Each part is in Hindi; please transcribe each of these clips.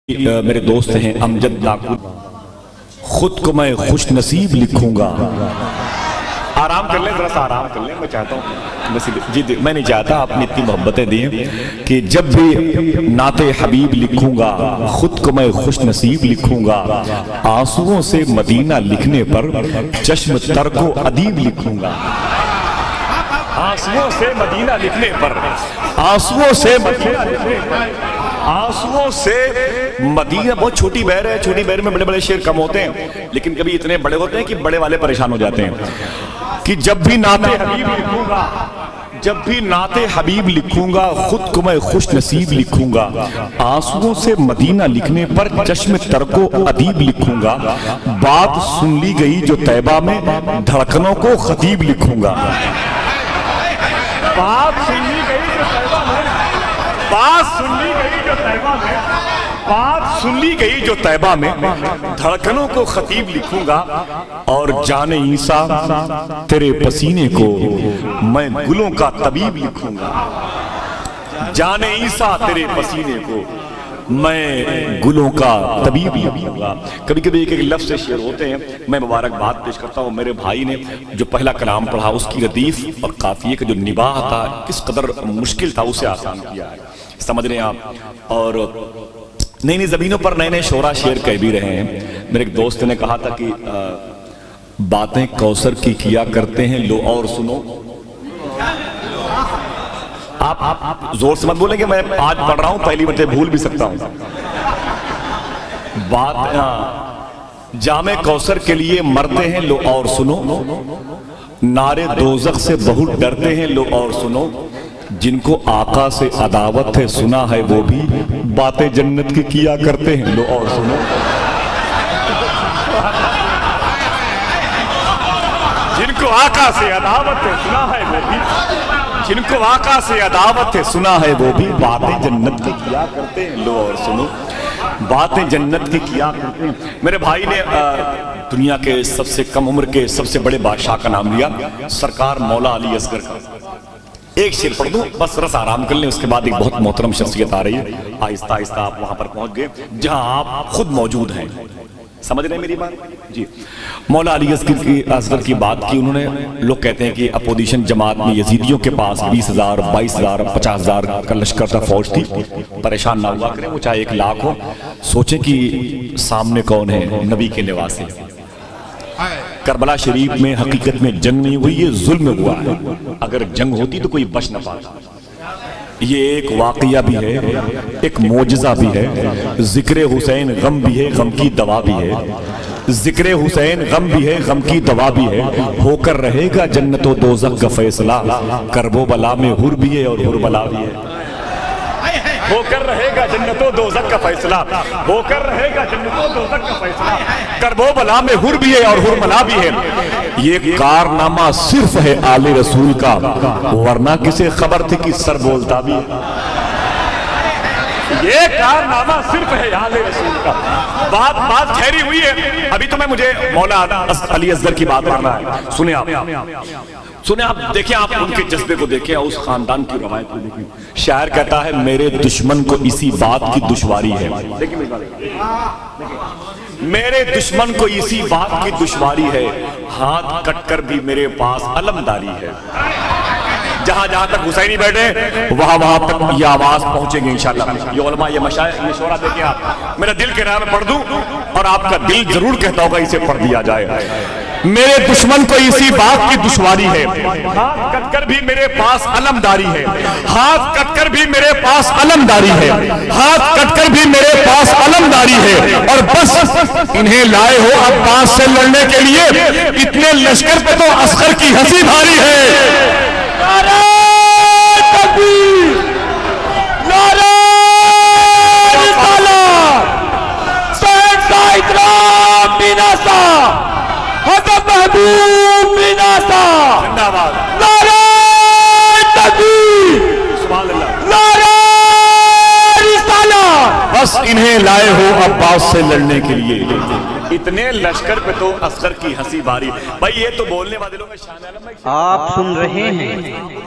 मेरे दोस्त हैं अमजद नागपुर, खुद को मैं खुश नसीब लिखूंगा। आराम कर लें, थोड़ा सा आराम कर लें, मैं चाहता हूँ जी, मैं नहीं चाहता आपने इतनी मोहब्बतें दी कि जब भी नाते हबीब लिखूंगा खुद को मैं खुश नसीब लिखूंगा। आंसुओं से मदीना लिखने पर चश्म तरको अदीब लिखूंगा। आंसुओं से मदीना लिखने पर, आंसुओं से आंसुओं से मदीना। बहुत छोटी बहर है, छोटी बहर में बड़े बड़े शेर कम होते हैं, लेकिन कभी इतने बड़े होते हैं कि बड़े वाले परेशान हो जाते हैं। कि जब भी नाते हबीब लिखूंगा, जब भी नाते हबीब लिखूंगा खुद को मैं खुश नसीब लिखूंगा। आंसुओं से मदीना लिखने पर चश्म तरको अदीब लिखूंगा। बात सुन ली गई जो तैबा में धड़कनों को खतीब लिखूंगा। बात सुन ली गई जो तैबा में, बात सुन ली गई जो तैबा में, बात सुन ली गई जो तैबा में धड़कनों को खतीब लिखूंगा। और जाने ईसा तेरे पसीने को मैं गुलों का तबीब लिखूंगा। जाने ईसा तेरे पसीने को मैं गुलों का तबीब लिखूंगा। कभी कभी एक एक लफ्ज़ से शेर होते हैं। मैं मुबारकबाद पेश करता हूँ मेरे भाई ने जो पहला कलाम पढ़ा, उसकी रदीफ और काफिये का जो निबाह था, किस कदर मुश्किल था उसे आसान किया है, समझ रहे हैं आप। और नई नई ज़मीनों पर नए नए शोरा शेर कह भी रहे हैं। मेरे एक दोस्त ने कहा था कि बातें कौसर की किया करते हैं, लो और सुनो। आप जोर से मत बोलेंगे, मैं आज पढ़ रहा हूं, पहली बातें भूल भी सकता हूं। बात जामे कौसर के लिए मरते हैं, लो और सुनो। नारे दोज़ख से बहुत डरते हैं, लो और सुनो। जिनको आका से अदावत है सुना है वो भी बातें जन्नत की किया करते हैं, लो और सुनो। जिनको आका से अदावत है सुना है वो भी, जिनको आका से अदावत है सुना है वो भी बातें जन्नत की किया करते हैं, लो और सुनो। बातें जन्नत की किया करते हैं। मेरे भाई ने दुनिया के सबसे कम उम्र के सबसे बड़े बादशाह का नाम लिया, सरकार मौला अली असगर का। एक शेर पढ़ दूं, बस रस आराम कर लें, उसके बाद एक बहुत मोहतरम शख्सियत आ रही है। आहिस्ता आहिस्ता आप वहां पर पहुंच गए जहां आप खुद मौजूद हैं। समझ रहे हैं मेरी बात जी। मौला अली असगर की बात की उन्होंने। लोग कहते हैं कि अपोजिशन जमात में यजीदियों के पास 20,000, 22,000, 50,000 का लश्कर था, फौज थी। परेशान ना हुआ करें, वो चाहे 1 लाख हो। सोचें कि सामने कौन है, नबी के निवासी। करबला शरीफ में हकीकत में जंग नहीं हुई, ये जुल्म हुआ है। अगर जंग होती तो कोई बच न पाता। ये एक वाकया भी है, एक मोजज़ा भी है। जिक्र हुसैन गम भी है, गम की दवा भी है। जिक्र हुसैन गम भी है, गम की दवा भी है। होकर रहेगा जन्नत व दोज़ख का फैसला, करबो बला में हुर भी है और हुर बला भी है। होकर रहेगा जन्नत व दोज़ख का फैसला, होकर रहेगा जन्नत व दोज़ख का फैसला, करबो बला में हुर भी है और हुर बला भी है। ये कारनामा सिर्फ है आले रसूल का, वरना किसे खबर थी कि सर बोलता भी है। ये कारनामा सिर्फ है आले रसूल का। बात ठहरी हुई है। अभी तो मुझे मौला अली असगर की बात करना है। सुने आप, सुने आप, देखें आप उनके जज्बे को देखें, उस खानदान की रवायत को देखें। शायर कहता है मेरे दुश्मन को इसी बात की दुश्वारी है। मेरे दुश्मन को इसी बात की दुश्वारी है, हाथ कटकर भी मेरे पास अलमदारी है। जहां जहां तक हुसैनी बैठे वहां वहां तक ये आवाज पहुंचेगी इंशाअल्लाह। ये उलमा, ये मशाइख, ये शोरा देखें आप। मेरा दिल के राह में पढ़ दूं और आपका दिल जरूर कहता होगा इसे पढ़ दिया जाए। मेरे दुश्मन को इसी बात की दुश्वारी है, हाथ कटकर भी मेरे पास अलमदारी है। हाथ कटकर भी मेरे पास अलमदारी है, हाथ कटकर भी मेरे पास अलमदारी है। और बस इन्हें लाए हो अब्बास से लड़ने के लिए, इतने लश्कर पे तो असगर की हंसी भारी है। नारे तकबीर, नारे रिसालत, सैयद इकराम बिनासा, हज़रत महबूब बिनासा, नारे तकबीर, नारे रिसालत। बस इन्हें लाए हो अब्बास से लड़ने के लिए, इतने लश्कर पे तो असगर की हंसी बारी। भाई ये तो बोलने वाले लोग आप सुन रहे हैं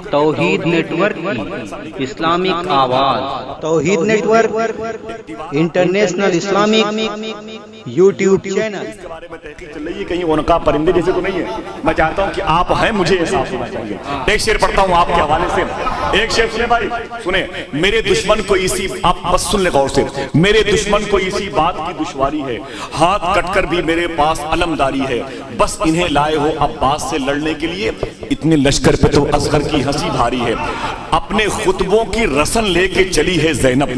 तौहीद नेटवर्क की इस्लामिक आवाज। Tauheed network international Islamic YouTube channel. इसके बारे में तहकीक चल रही है, कहीं उनका परिंदे जैसे तो नहीं है। मैं चाहता हूँ कि आप हैं, मुझे एहसास होना चाहिए। एक शेर पढ़ता हूँ आपके हवाले से, एक शेर सुने भाई, सुने। मेरे दुश्मन को इसी, आप बस सुन ले गौर से, मेरे दुश्मन को इसी बात की दुश्वारी है, हाथ कटकर भी मेरे पास अलमदारी है, बस इन्हें लाए हो अब्बास से लड़ने के लिए, इतने लश्कर पे तो असगर की हंसी भारी है, अपने खुतबों की रसन लेके चली है ज़ैनब।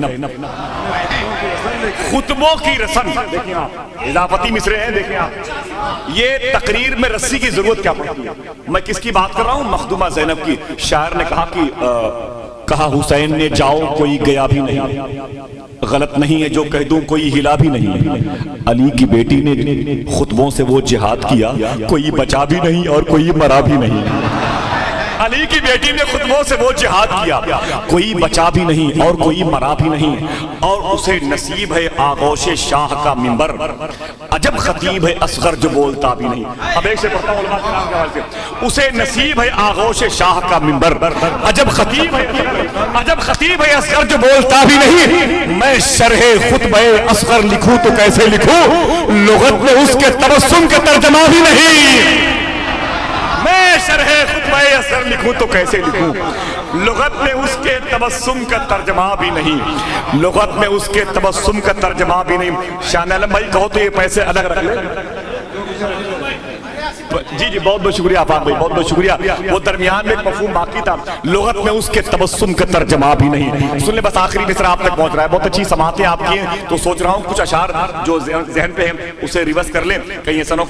खुतबों की रसन, देखिए आप इजाफती मिसरे हैं, देखिए आप, ये तकरीर में रस्सी की जरूरत क्या पड़ती है। मैं किसकी बात कर रहा हूं, मखदूमा ज़ैनब की। शायर ने कहा कि कहा हुसैन ने जाओ कोई गया भी नहीं, गलत नहीं है जो कह दूं कोई हिला भी नहीं, अली की बेटी ने खुतबों से वो जिहाद किया, कोई बचा भी नहीं और कोई मरा भी नहीं। अली की बेटी ने खुतबों से वो जिहाद किया, कोई बचा भी नहीं और कोई मरा भी नहीं, और उसे नसीब है आगोशे शाह का मिंबर, अजब खतीब है असगर जो बोलता भी नहीं। अब एक से पढ़ता हूं उलमा किराम के हवाले से, उसे नसीब है आगोशे शाह का मिंबर, अजब खतीब है असगर जो बोलता भी नहीं, मैं शरहे खुतबे असगर लिखूं तो कैसे लिखूं, लुगत में उसके तबस्सुम के तर्जमा भी नहीं, मैं शरहे खुतबे असगर लिखूं तो कैसे लिखूं, लुगत में उसके तबस्सुम का तर्जमा भी नहीं, लुगत में उसके तबस्सुम का तर्जमा भी नहीं। शान आलम भाई कहो तो ये पैसे अलग रख ले। जी जी बहुत बहुत शुक्रिया आफाक भाई, बहुत बहुत शुक्रिया। वो दरमियान में एक मफहूम बाकी था, लुगत में उसके तबस्सुम का तर्जमा भी नहीं। सुन ले, बस आखिरी मिसरा आप तक पहुंच रहा है। बहुत अच्छी समातें आपकी हैं, तो सोच रहा हूँ कुछ अशार जो जहन पे हैं उसे रिवर्स कर ले, कहीं ऐसा न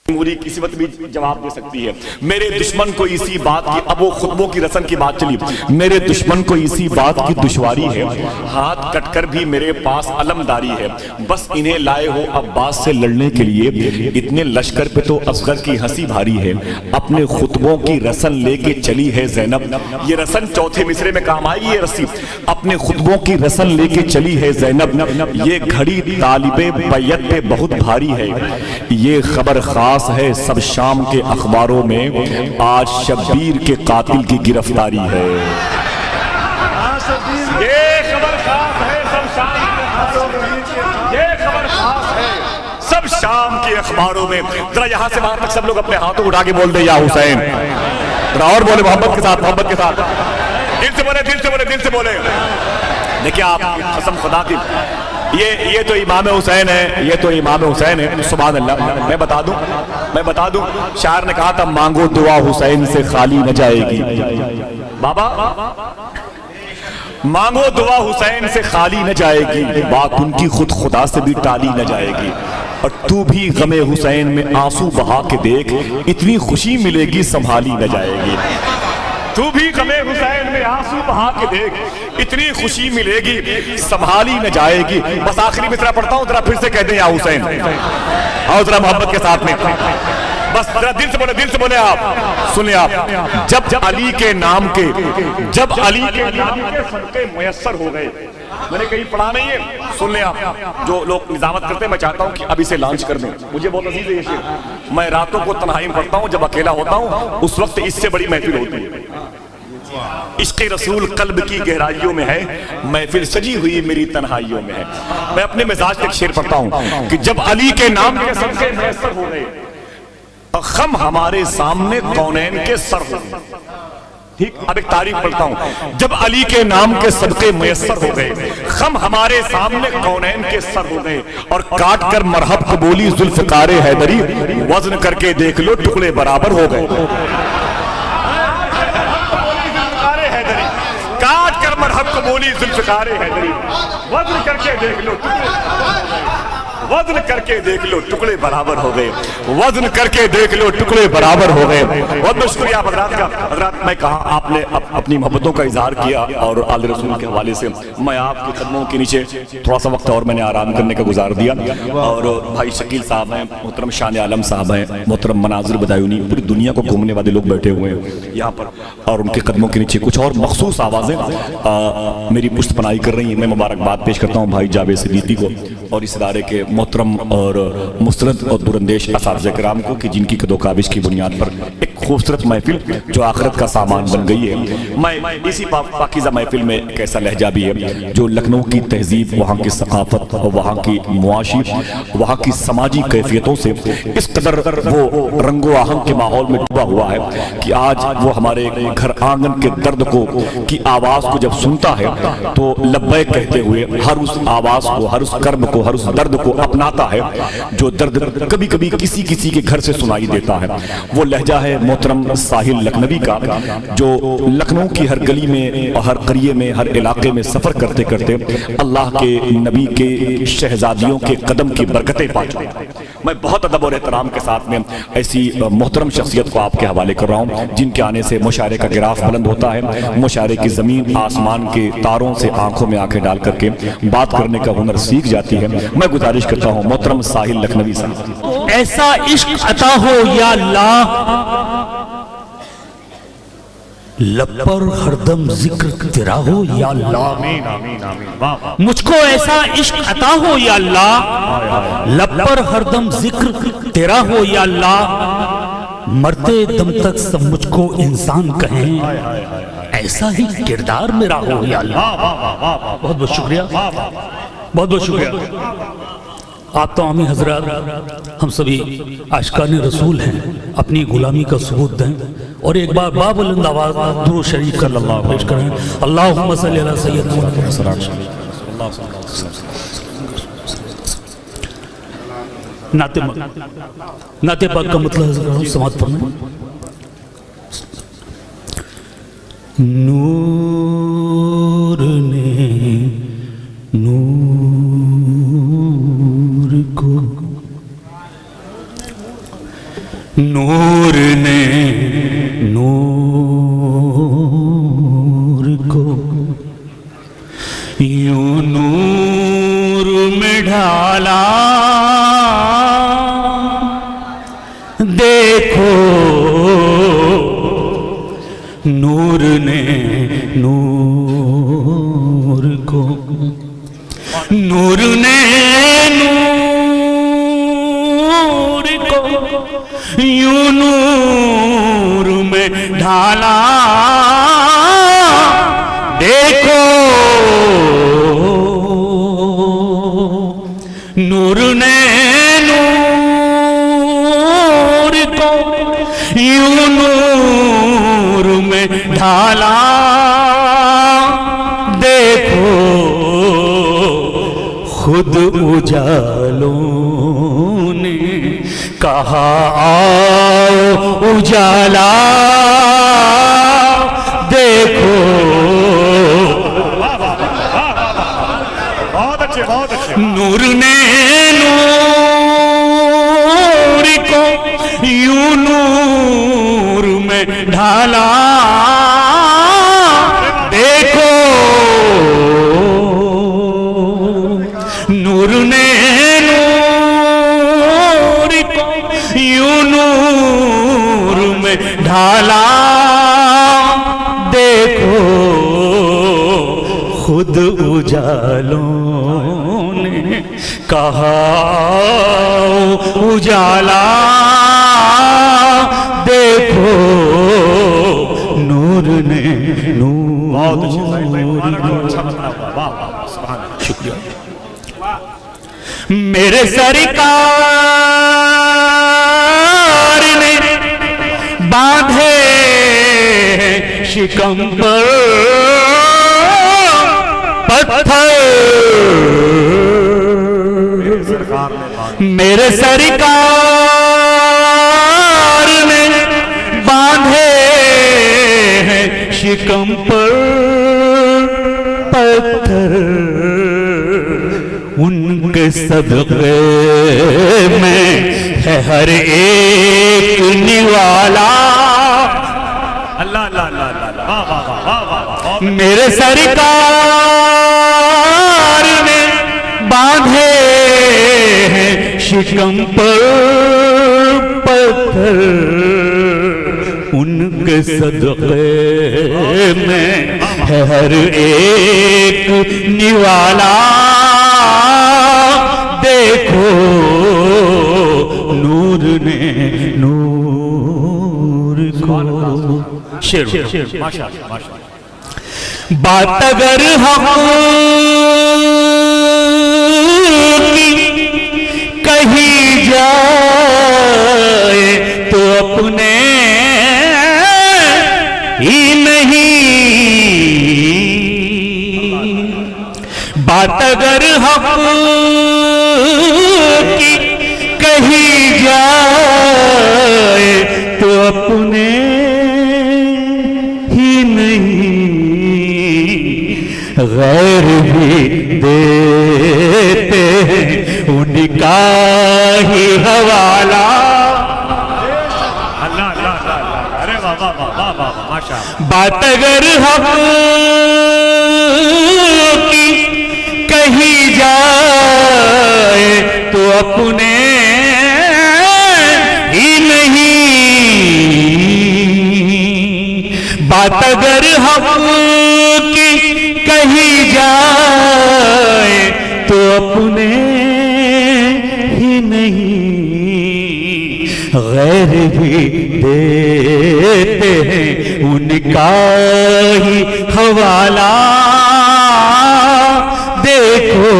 पूरी किसी वक्त भी जवाब दे सकती है। मेरे दुश्मन को इसी बात की, अब वो खुतबों की रसन की बात चली, मेरे दुश्मन को इसी बात की दुश्वारी है, हाथ कटकर भी मेरे पास अलमदारी है, बस इन्हें लाए हो अब्बास से लड़ने के लिए, इतने लश्कर पे तो असगर की हंसी भारी है, अपने खुतबों की रसन लेके चली है ज़ैनब। ये रसन चौथे मिसरे में काम आएगी, ये रस्सी, अपने खुतबों की रसन लेके चली है ज़ैनब, ये घड़ी तालिबे बैयत पे बहुत भारी है, ये खबर खास है सब शाम के अखबारों में, आज शब्बीर के कातिल की गिरफ्तारी है। ये खबर खास है सब शाम, ये खबर खास है सब शाम के अखबारों में। जरा यहां से वहां तक सब लोग अपने हाथों उठा के बोल दे या हुसैन, जरा और बोले मोहब्बत के साथ, मोहब्बत के साथ, दिल से बोले, दिल से बोले, दिल से बोले। देखिए आप, कसम खुदा की, ये तो इमाम हुसैन है, ये तो इमाम हुसैन है, सुभान अल्लाह। मैं बता दूं, शायर ने कहा था मांगो दुआ हुसैन से खाली न जाएगी, बाबा मांगो दुआ हुसैन से खाली न जाएगी, बात उनकी खुद खुदा से भी टाली न जाएगी, और तू भी गमे हुसैन में आंसू बहा के देख, इतनी खुशी मिलेगी संभाली न जाएगी, तू भी गमे हुसैन में आंसू बहा के देख, इतनी खुशी मिलेगी संभाली न जाएगी। बस आखिरी मिसरा पढ़ता हूं, जरा फिर से कह दें या हुसैन, और जरा मोहब्बत के साथ में, बस जरा दिल से बोले, दिल से बोले आप, सुनिए आप, जब अली के नाम के, जब अली के नाम के सदके मुयस्सर हो गए, मैंने कहीं पढ़ा नहीं है, सुन लें आप, जो लोग निजामत करते हैं, मैं चाहता हूं कि अब इसे लॉन्च कर दें, मुझे बहुत अजीज है ये शेर। मैं रातों को तन्हाई में पढ़ता हूं, जब अकेला होता हूं उस वक्त इससे बड़ी महफिल होती है। इश्क़ रसूल कल्ब की गहराइयों में है, महफिल सजी हुई मेरी तन्हाइयों में है। मैं अपने मिजाज तक शेर पढ़ता हूं कि जब अली के नाम के सदके मुयस्सर हो गए, खम हमारे सामने कौनैन के सर हो गए। ठीक, अब एक तारीख पढ़ता हूं, जब अली के नाम के सदके मुयस्सर हो गए, खम हमारे सामने कौनैन के सर हो गए, और काट कर मरहब कबूली जुल्फ़िकारे हैदरी, वजन करके देख लो टुकड़े बराबर हो गए। काट कर मरहब कबूली जुल्फ़िकारे हैदरी, वजन करके देख लो, वजन करके देख लो टुकड़े बराबर हो गए, वजन करके देख लो टुकड़े बराबर हो गए। बहुत बहुत शुक्रिया आप हज़रात का। हज़रात, मैं कहा आपने अपनी मोहब्बतों का इजहार किया, और आले रसूल के हवाले से मैं आपके कदमों के नीचे थोड़ा सा वक्त और मैंने आराम करने का गुजार दिया, और भाई शकील साहब हैं, मोहतरम शान आलम साहब हैं, मोहतरम मनाजिर बदायूनी, पूरी दुनिया को घूमने वाले लोग बैठे हुए हैं यहाँ पर, और उनके कदमों के नीचे कुछ और मखसूस आवाज़ें मेरी पुष्ट पनाही कर रही हैं। मैं मुबारकबाद पेश करता हूँ भाई जावेद सिद्दीकी को और इस इदारे के मोहतरम और मुस्तरद और दुरंदेश असातिज़ा किराम को कि जिनकी कदोकाबिश की बुनियाद पर एक खूबसूरत महफिल जो आखिरत का सामान बन गई है। मैं इसी पाकीज़ा महफिल में एक ऐसा लहजा भी है जो लखनऊ की तहजीब, वहाँ की सकाफत और वहाँ की मुआशी, वहाँ की समाजी कैफियतों से इस कदर वो रंगो आहंग के माहौल में डूबा हुआ है कि आज वो हमारे घर आंगन के दर्द को की आवाज को जब सुनता है तो लब्बैक कहते हुए हर उस आवाज को, हर उस कर्म को, हर उस दर्द को अपनाता है जो दर्द कभी कभी किसी किसी के घर से सुनाई देता है। वो लहजा है मोहतरम साहिल लखनवी का, जो लखनऊ की हर गली में और हर करिए में, हर इलाके में सफर करते करते अल्लाह के नबी के शहजादियों के कदम की बरकतें पा चुका। मैं बहुत अदब और एहतराम के साथ में ऐसी मोहतरम शख्सियत को आपके हवाले कर रहा हूँ जिनके आने से मुशायरे का गिराफ बुलंद होता है। मुशायरे की जमीन आसमान के तारों से आंखों में आंखें डाल करके बात करने का हुनर सीख जाती है। मैं गुजारिश करता हूँ मोहतरम साहिल लखनवी साहब, ऐसा इश्क अता हो या अल्लाह, लब पर हरदम जिक्र तेरा हो या अल्लाह। आमीन आमीन आमीन। मुझको ऐसा इश्क अता हो या अल्लाह, लब पर हरदम जिक्र तेरा हो या अल्लाह। मरते दम तक सब मुझको इंसान कहें, ऐसा ही किरदार मेरा हो या अल्लाह। बहुत बहुत शुक्रिया, बहुत बहुत शुक्रिया। आप तो आमी हजरात, हम सभी आशिकान रसूल हैं, अपनी गुलामी का सबूत दें और एक बार बाबुलंद आवाज दुरूद शरीफ का पेश करें। अल्लाहुम्मा सल्ली अला सय्यदना मुहम्मद। नाते पाक का मतलब समाज पढ़ना। नूर ने नूर को, नूर ने नूर को यूं नूर में ढाला, देखो नूर ने नूर को, नूर ने नूर को यूं नूर में ढाला, देखो नूर ने नूर को यूं नूर में ढाला, देखो खुद उजालों ने कहा आओ उजाला, देखो बहुत अच्छे बहुत अच्छे। नूर ने नूर को यूं नूर में ढाला, देखो नूर ने नूर को यूं नूर में ढाला, देखो खुद उजालों ने कहा उजाला, देखो नूर ने नूर। शुक्रिया। मेरे सरकार ने बांधे शिकम पर पत्थर, मेरे सरकार ने बांधे शिकम पर पत्थर, उनके सदक़े में है हर एक निवाला। अल्लाह अल्लाह अल्लाह अल्लाह। मेरे सरकार ने बांधे हैं शिकम पर पत्थर, उनके सदक़े में है हर एक निवाला, देखो शेर माशाअल्लाह माशाअल्लाह। बात अगर हम कही जाए तो अपने ही नहीं, बात अगर हम की कही जाए तो अपने ही नहीं, गैर भी देते उनका ही हवाला। अल्लाह अल्लाह अल्लाह, अरे वाह वाह वाह वाह वाह माशाअल्लाह। बात अगर हम की कही जाए तो अपने ही नहीं, बात अगर हम की कही जाए तो अपने ही नहीं, गैर भी देते हैं उनका ही हवाला। देखो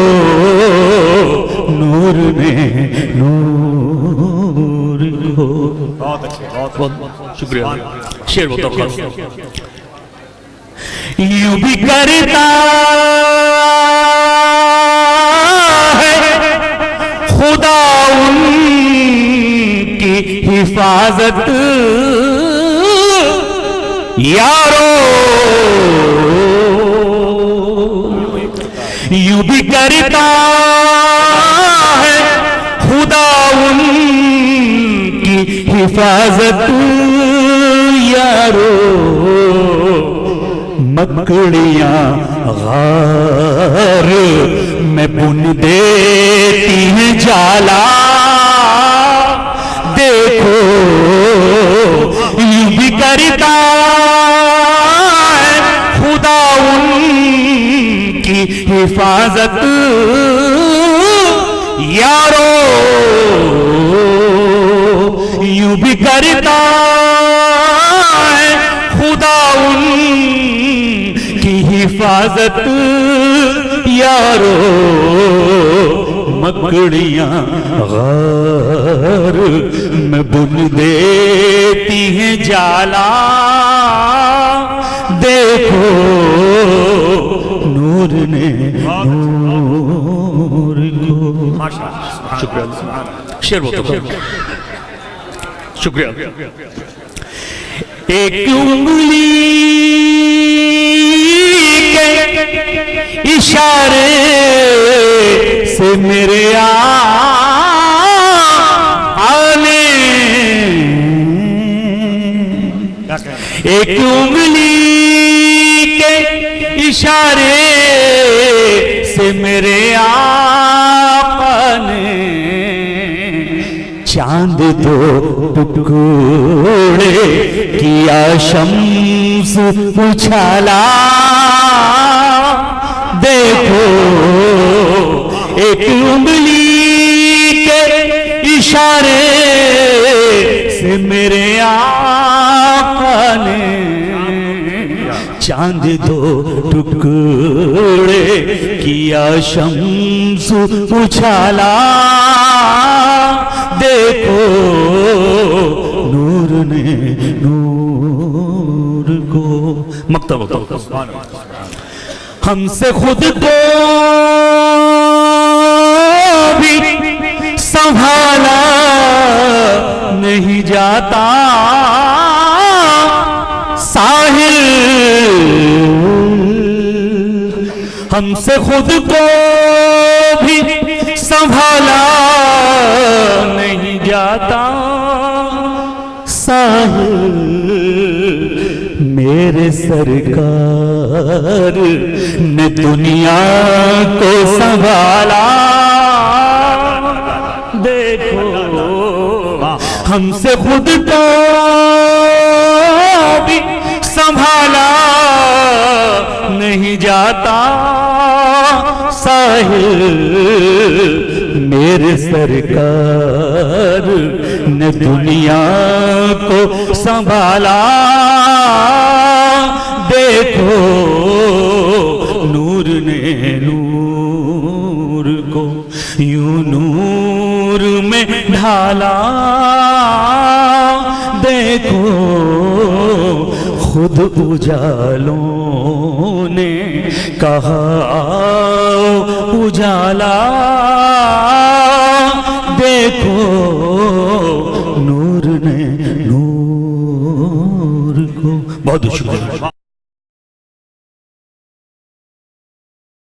नूर में नूर को। बहुत अच्छे बहुत शुक्रिया। शेर बताओ। यूं भी करता है खुदा उनकी हिफाजत यारो, यूं भी करता है खुदा उनकी हिफाजत यारो, मकड़ियां गार में बुन देती हैं जाला। देखो यूं भी करता है खुदा उनकी हिफाजत यारो, यूं भी करता है खुदा उनकी हिफाजत यारो, मकड़ियां गार में बुन देती हैं जाला। देखो नूर ने नूर को। माशाअल्लाह। शुक्रिया। शेर बताओ। शुक्रिया। एक उंगली के इशारे से मेरे आने, एक उंगली के इशारे से मेरे आका ने चांद दो टुकड़े किया शम्स उछाला। देखो एक उंगली के इशारे से मेरे आका ने चांद दो टुकड़े किया शम्स उछाला। देखो नूर ने नूर को। मक्तब हमसे खुद को भी संभाला नहीं जाता, साहिल हमसे खुद को भी संभाला नहीं जाता, साहिल मेरे सरकार ने दुनिया को संभाला। देखो हमसे खुद को भी संभाला नहीं जाता, साहिल मेरे सरकार ने दुनिया को संभाला। देखो नूर ने नूर को यूं नूर में ढाला। देखो खुद उजालों ने कहा उजाला। देखो नूर ने नूर को। बहुत शुक्रिया।